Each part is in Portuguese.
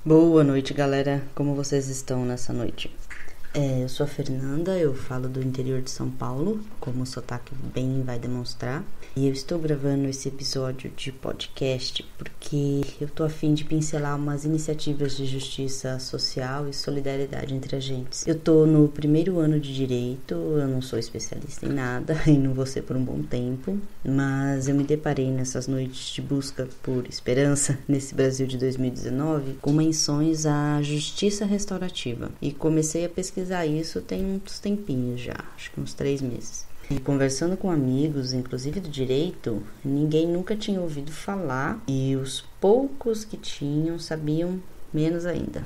Boa noite, galera. Como vocês estão nessa noite? Eu sou a Fernanda, eu falo do interior de São Paulo, como o sotaque bem vai demonstrar. E eu estou gravando esse episódio de podcast porque eu tô a fim de pincelar umas iniciativas de justiça social e solidariedade entre agentes. Eu tô no primeiro ano de direito, eu não sou especialista em nada e não vou ser por um bom tempo, mas eu me deparei nessas noites de busca por esperança nesse Brasil de 2019 com menções à justiça restaurativa e comecei a pesquisar isso tem uns tempinhos já, acho que uns 3 meses. E conversando com amigos, inclusive do direito, ninguém nunca tinha ouvido falar e os poucos que tinham sabiam menos ainda.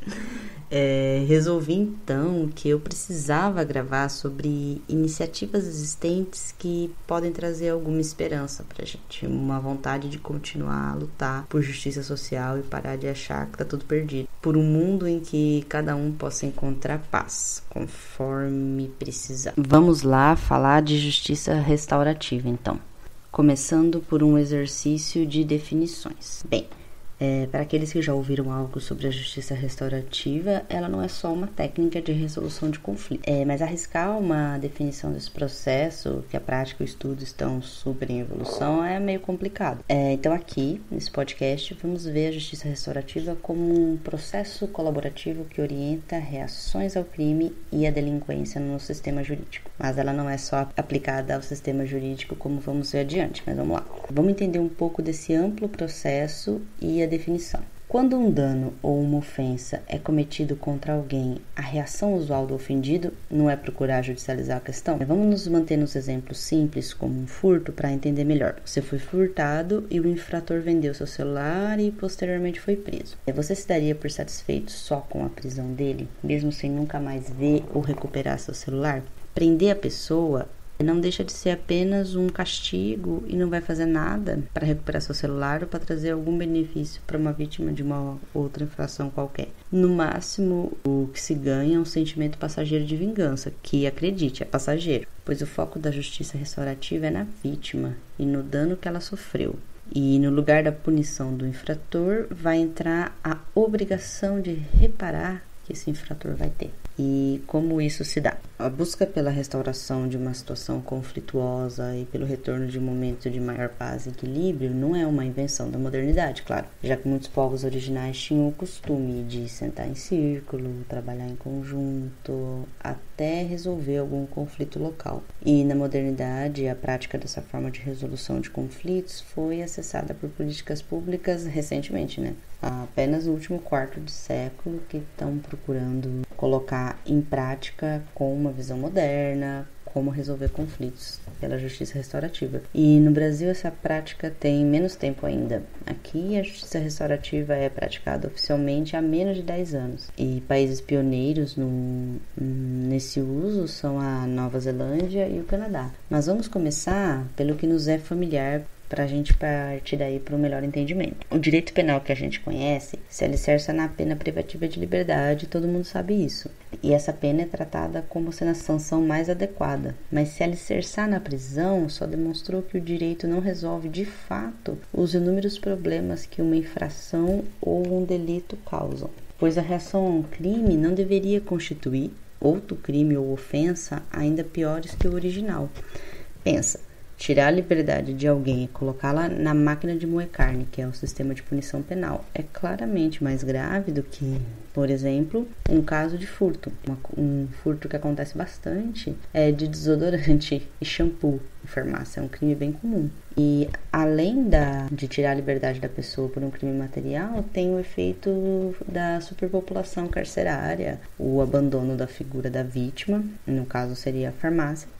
Resolvi então que eu precisava gravar sobre iniciativas existentes que podem trazer alguma esperança pra gente, uma vontade de continuar a lutar por justiça social e parar de achar que tá tudo perdido, por um mundo em que cada um possa encontrar paz, conforme precisar. Vamos lá falar de justiça restaurativa então, começando por um exercício de definições. Bem, para aqueles que já ouviram algo sobre a justiça restaurativa, ela não é só uma técnica de resolução de conflito. Mas arriscar uma definição desse processo, que a prática e o estudo estão super em evolução, é meio complicado. Então aqui, nesse podcast, vamos ver a justiça restaurativa como um processo colaborativo que orienta reações ao crime e à delinquência no sistema jurídico. Mas ela não é só aplicada ao sistema jurídico, como vamos ver adiante, mas vamos lá. Vamos entender um pouco desse amplo processo e a definição. Quando um dano ou uma ofensa é cometido contra alguém, a reação usual do ofendido não é procurar judicializar a questão? Vamos nos manter nos exemplos simples, como um furto, para entender melhor. Você foi furtado e o infrator vendeu seu celular e posteriormente foi preso. Você se daria por satisfeito só com a prisão dele, mesmo sem nunca mais ver ou recuperar seu celular? Prender a pessoa não deixa de ser apenas um castigo e não vai fazer nada para recuperar seu celular ou para trazer algum benefício para uma vítima de uma outra infração qualquer. No máximo, o que se ganha é um sentimento passageiro de vingança, que, acredite, é passageiro, pois o foco da justiça restaurativa é na vítima e no dano que ela sofreu. E no lugar da punição do infrator vai entrar a obrigação de reparar que esse infrator vai ter. E como isso se dá? A busca pela restauração de uma situação conflituosa e pelo retorno de um momento de maior paz e equilíbrio não é uma invenção da modernidade, claro, já que muitos povos originais tinham o costume de sentar em círculo, trabalhar em conjunto, até resolver algum conflito local. E na modernidade, a prática dessa forma de resolução de conflitos foi acessada por políticas públicas recentemente, apenas no último quarto de século, que estão procurando colocar em prática com uma visão moderna como resolver conflitos pela justiça restaurativa. E no Brasil essa prática tem menos tempo ainda. Aqui a justiça restaurativa é praticada oficialmente há menos de 10 anos. E países pioneiros nesse uso são a Nova Zelândia e o Canadá. Mas vamos começar pelo que nos é familiar, para a gente partir daí para um melhor entendimento. O direito penal que a gente conhece se alicerça na pena privativa de liberdade, todo mundo sabe isso. E essa pena é tratada como sendo a sanção mais adequada. Mas se alicerçar na prisão só demonstrou que o direito não resolve de fato os inúmeros problemas que uma infração ou um delito causam. Pois a reação a um crime não deveria constituir outro crime ou ofensa ainda piores que o original. Pensa. Tirar a liberdade de alguém e colocá-la na máquina de moer carne, que é o sistema de punição penal, é claramente mais grave do que, por exemplo, um caso de furto. Um furto que acontece bastante é de desodorante e shampoo em farmácia, é um crime bem comum. E além de tirar a liberdade da pessoa por um crime material, tem o efeito da superpopulação carcerária, o abandono da figura da vítima, no caso seria a farmácia.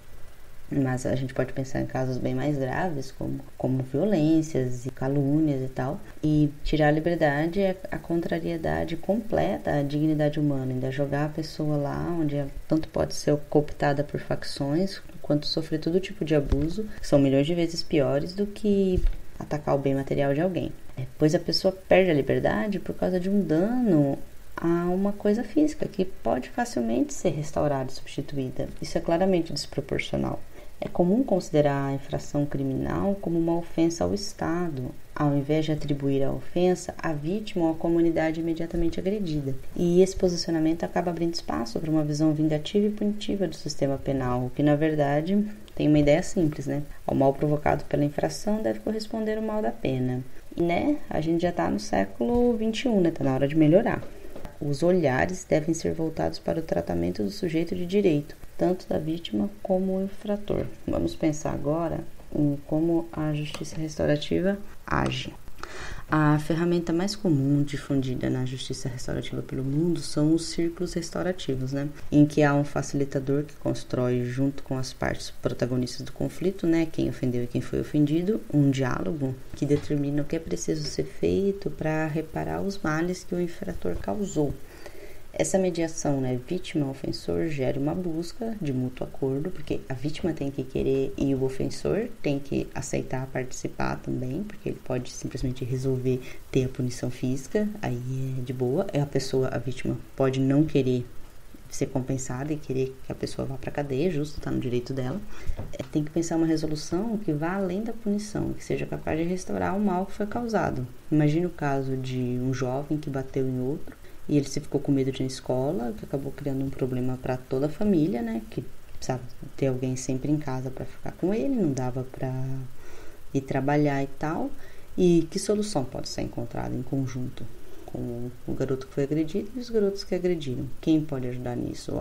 Mas a gente pode pensar em casos bem mais graves, como violências e calúnias e tal. E tirar a liberdade é a contrariedade completa à dignidade humana, ainda jogar a pessoa lá onde ela tanto pode ser cooptada por facções, quanto sofrer todo tipo de abuso, que são milhões de vezes piores do que atacar o bem material de alguém. Pois a pessoa perde a liberdade por causa de um dano a uma coisa física que pode facilmente ser restaurada e substituída. Isso é claramente desproporcional. É comum considerar a infração criminal como uma ofensa ao Estado, ao invés de atribuir a ofensa à vítima ou à comunidade imediatamente agredida. E esse posicionamento acaba abrindo espaço para uma visão vingativa e punitiva do sistema penal, que na verdade tem uma ideia simples, né? Ao mal provocado pela infração deve corresponder o mal da pena. E, a gente já está no século XXI, Está na hora de melhorar. Os olhares devem ser voltados para o tratamento do sujeito de direito, tanto da vítima como o infrator. Vamos pensar agora em como a justiça restaurativa age. A ferramenta mais comum difundida na justiça restaurativa pelo mundo são os círculos restaurativos, em que há um facilitador que constrói junto com as partes protagonistas do conflito, quem ofendeu e quem foi ofendido, um diálogo que determina o que é preciso ser feito para reparar os males que o infrator causou. Essa mediação, vítima-ofensor, gera uma busca de mútuo acordo, porque a vítima tem que querer e o ofensor tem que aceitar participar também, porque ele pode simplesmente resolver ter a punição física, aí é de boa. A vítima pode não querer ser compensada e querer que a pessoa vá para a cadeia, justo, está no direito dela. Tem que pensar uma resolução que vá além da punição, que seja capaz de restaurar o mal que foi causado. Imagine o caso de um jovem que bateu em outro, e ele se ficou com medo de ir na escola, que acabou criando um problema para toda a família, que precisava ter alguém sempre em casa para ficar com ele, não dava para ir trabalhar e tal. E que solução pode ser encontrada em conjunto com o garoto que foi agredido e os garotos que agrediram? Quem pode ajudar nisso?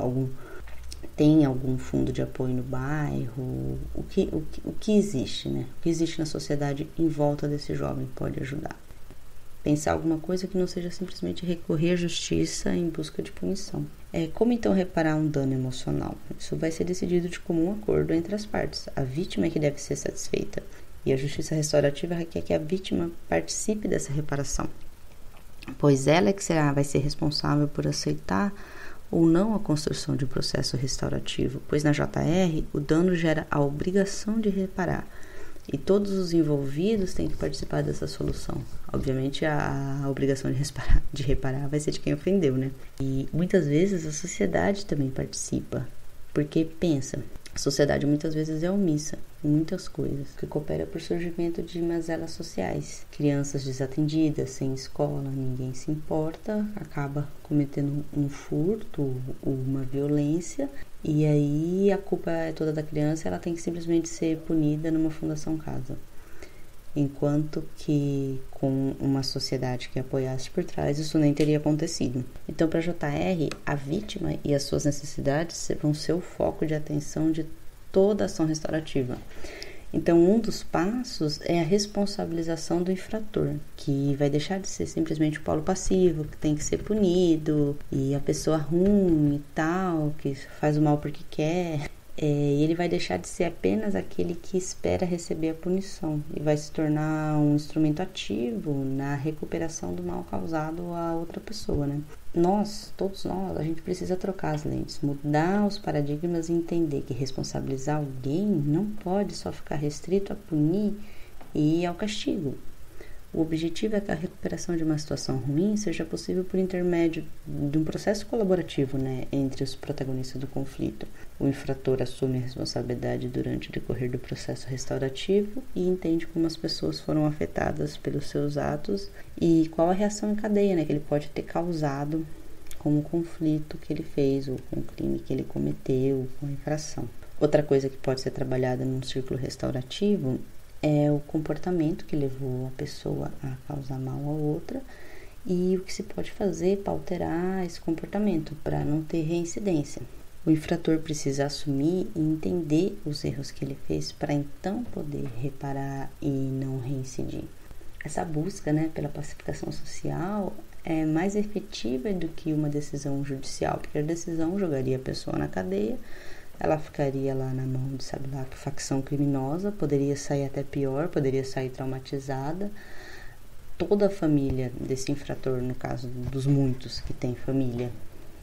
Tem algum fundo de apoio no bairro? O que existe, O que existe na sociedade em volta desse jovem pode ajudar? Pensar alguma coisa que não seja simplesmente recorrer à justiça em busca de punição. Como então reparar um dano emocional? Isso vai ser decidido de comum acordo entre as partes. A vítima é que deve ser satisfeita e a justiça restaurativa requer que a vítima participe dessa reparação, pois ela é que vai ser responsável por aceitar ou não a construção de um processo restaurativo, pois na JR o dano gera a obrigação de reparar. E todos os envolvidos têm que participar dessa solução. Obviamente, a obrigação de reparar vai ser de quem ofendeu, E muitas vezes a sociedade também participa. Porque, pensa, a sociedade muitas vezes é omissa em muitas coisas, que coopera por surgimento de mazelas sociais. Crianças desatendidas, sem escola, ninguém se importa, acaba cometendo um furto, uma violência, e aí a culpa é toda da criança, ela tem que simplesmente ser punida numa fundação casa. Enquanto que com uma sociedade que apoiasse por trás, isso nem teria acontecido. Então, para a JR, a vítima e as suas necessidades vão ser o foco de atenção de toda a ação restaurativa. Então, um dos passos é a responsabilização do infrator, que vai deixar de ser simplesmente o polo passivo, que tem que ser punido, e a pessoa ruim e tal, que faz o mal porque quer. E ele vai deixar de ser apenas aquele que espera receber a punição e vai se tornar um instrumento ativo na recuperação do mal causado a outra pessoa, Todos nós, a gente precisa trocar as lentes, mudar os paradigmas e entender que responsabilizar alguém não pode só ficar restrito a punir e ao castigo. O objetivo é que a recuperação de uma situação ruim seja possível por intermédio de um processo colaborativo, entre os protagonistas do conflito. O infrator assume a responsabilidade durante o decorrer do processo restaurativo e entende como as pessoas foram afetadas pelos seus atos e qual a reação em cadeia, que ele pode ter causado com o conflito que ele fez, ou com o crime que ele cometeu, com a infração. Outra coisa que pode ser trabalhada num círculo restaurativo é o comportamento que levou a pessoa a causar mal a outra e o que se pode fazer para alterar esse comportamento, para não ter reincidência. O infrator precisa assumir e entender os erros que ele fez para então poder reparar e não reincidir. Essa busca, pela pacificação social é mais efetiva do que uma decisão judicial, porque a decisão jogaria a pessoa na cadeia, ela ficaria lá na mão de sabe lá que facção criminosa, poderia sair até pior, poderia sair traumatizada. Toda a família desse infrator, no caso dos muitos que tem família,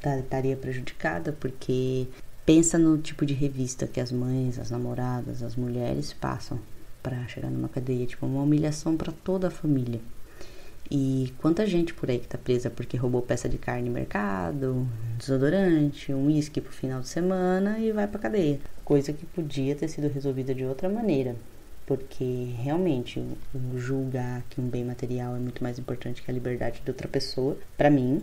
estaria prejudicada, porque pensa no tipo de revista que as mães, as namoradas, as mulheres passam para chegar numa cadeia, uma humilhação para toda a família. E quanta gente por aí que tá presa porque roubou peça de carne no mercado, desodorante, um uísque pro final de semana e vai pra cadeia. Coisa que podia ter sido resolvida de outra maneira. Porque realmente o julgar que um bem material é muito mais importante que a liberdade de outra pessoa, pra mim,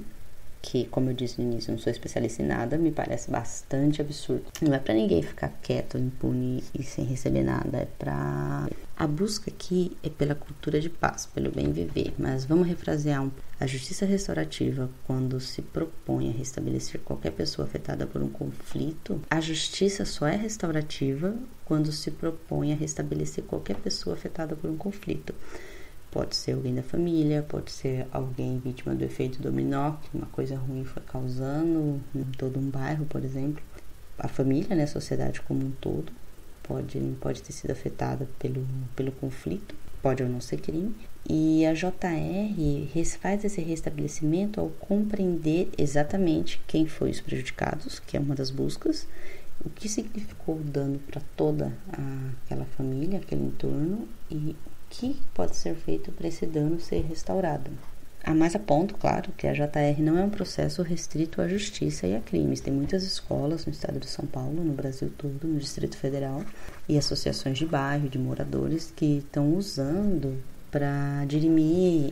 que, como eu disse no início, eu não sou especialista em nada, me parece bastante absurdo. Não é pra ninguém ficar quieto, impune e sem receber nada, é pra... A busca aqui é pela cultura de paz, pelo bem viver, mas vamos refrasear um pouco. A justiça restaurativa, quando se propõe a restabelecer qualquer pessoa afetada por um conflito, a justiça só é restaurativa quando se propõe a restabelecer qualquer pessoa afetada por um conflito. Pode ser alguém da família, pode ser alguém vítima do efeito dominó, que uma coisa ruim foi causando em todo um bairro, por exemplo. A família, né, a sociedade como um todo, pode ter sido afetada pelo conflito, pode ou não ser crime. E a JR faz esse restabelecimento ao compreender exatamente quem foi os prejudicados, que é uma das buscas, o que significou o dano para toda aquela família, aquele entorno, e que pode ser feito para esse dano ser restaurado. Há mais a ponto, claro, que a JR não é um processo restrito à justiça e a crimes. Tem muitas escolas no estado de São Paulo, no Brasil todo, no Distrito Federal, e associações de bairro, de moradores que estão usando para dirimir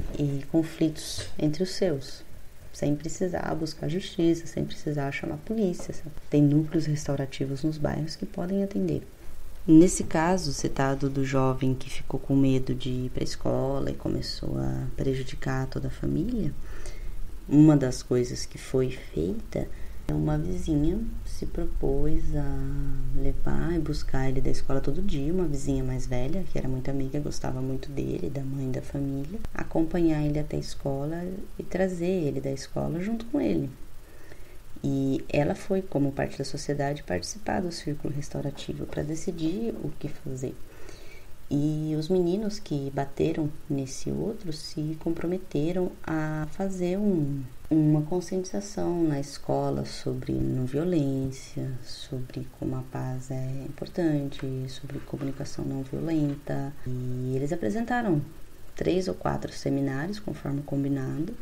conflitos entre os seus, sem precisar buscar justiça, sem precisar chamar a polícia. Tem núcleos restaurativos nos bairros que podem atender. Nesse caso citado do jovem que ficou com medo de ir para a escola e começou a prejudicar toda a família, uma das coisas que foi feita, uma vizinha se propôs a levar e buscar ele da escola todo dia, uma vizinha mais velha, que era muito amiga, gostava muito dele, da mãe da família, acompanhar ele até a escola e trazer ele da escola junto com ele. E ela foi, como parte da sociedade, participar do círculo restaurativo para decidir o que fazer. E os meninos que bateram nesse outro se comprometeram a fazer uma conscientização na escola sobre não violência, sobre como a paz é importante, sobre comunicação não violenta. E eles apresentaram 3 ou 4 seminários, conforme combinado.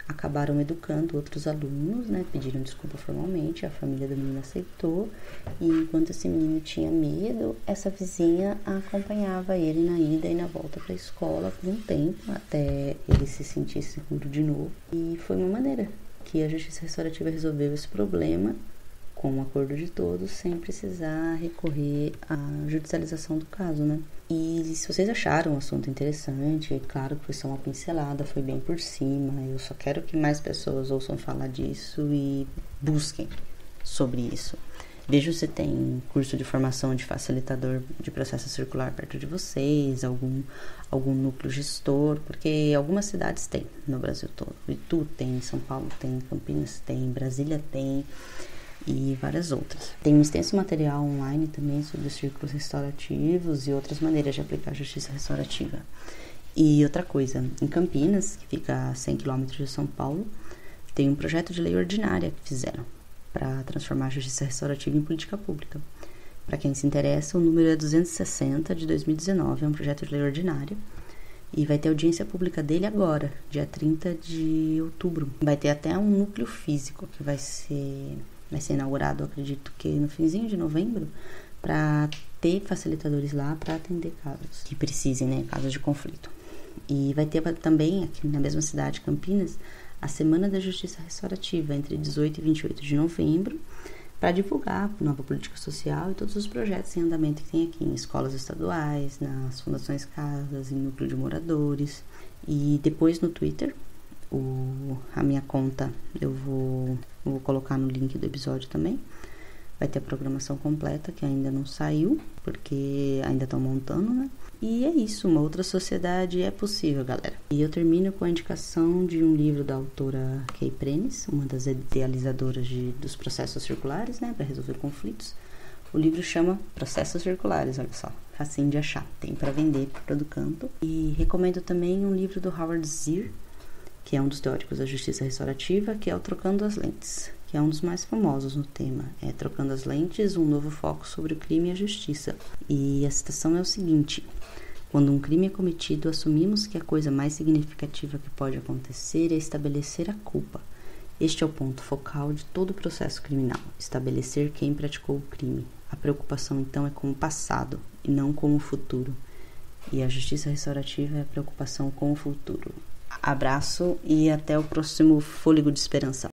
Acabaram educando outros alunos, né? Pediram desculpa formalmente, a família do menino aceitou. E enquanto esse menino tinha medo, essa vizinha acompanhava ele na ida e na volta para a escola por um tempo, até ele se sentir seguro de novo. E foi uma maneira que a justiça restaurativa resolveu esse problema, com o acordo de todos, sem precisar recorrer à judicialização do caso, né? E se vocês acharam o assunto interessante, é claro que foi só uma pincelada, foi bem por cima. Eu só quero que mais pessoas ouçam falar disso e busquem sobre isso. Vejam se tem curso de formação de facilitador de processo circular perto de vocês, algum núcleo gestor, porque algumas cidades têm no Brasil todo. Itu tem, São Paulo tem, Campinas tem, Brasília tem, e várias outras. Tem um extenso material online também sobre os círculos restaurativos e outras maneiras de aplicar a justiça restaurativa. E outra coisa, em Campinas, que fica a 100 km de São Paulo, tem um projeto de lei ordinária que fizeram para transformar a justiça restaurativa em política pública. Para quem se interessa, o número é 260 de 2019, é um projeto de lei ordinária. E vai ter audiência pública dele agora, dia 30 de outubro. Vai ter até um núcleo físico que vai ser inaugurado, acredito que no finzinho de novembro, para ter facilitadores lá para atender casos que precisem, né, casos de conflito. E vai ter também, aqui na mesma cidade, Campinas, a Semana da Justiça Restaurativa, entre 18 e 28 de novembro, para divulgar a nova política social e todos os projetos em andamento que tem aqui em escolas estaduais, nas fundações casas, em núcleo de moradores. E depois no Twitter, a minha conta eu vou colocar no link do episódio também. Vai ter a programação completa, que ainda não saiu, porque ainda estão montando, né? E é isso, uma outra sociedade é possível, galera. E eu termino com a indicação de um livro da autora Kay Prentice, uma das idealizadoras dos processos circulares, né, para resolver conflitos. O livro chama Processos Circulares, olha só, facinho de achar, tem para vender por todo canto. E recomendo também um livro do Howard Zeer, que é um dos teóricos da justiça restaurativa, que é o Trocando as Lentes, que é um dos mais famosos no tema. É Trocando as Lentes, um novo foco sobre o crime e a justiça. E a citação é o seguinte: Quando um crime é cometido, assumimos que a coisa mais significativa que pode acontecer é estabelecer a culpa. Este é o ponto focal de todo o processo criminal, estabelecer quem praticou o crime. A preocupação, então, é com o passado e não com o futuro. E a justiça restaurativa é a preocupação com o futuro. Abraço e até o próximo Fôlego de Esperança.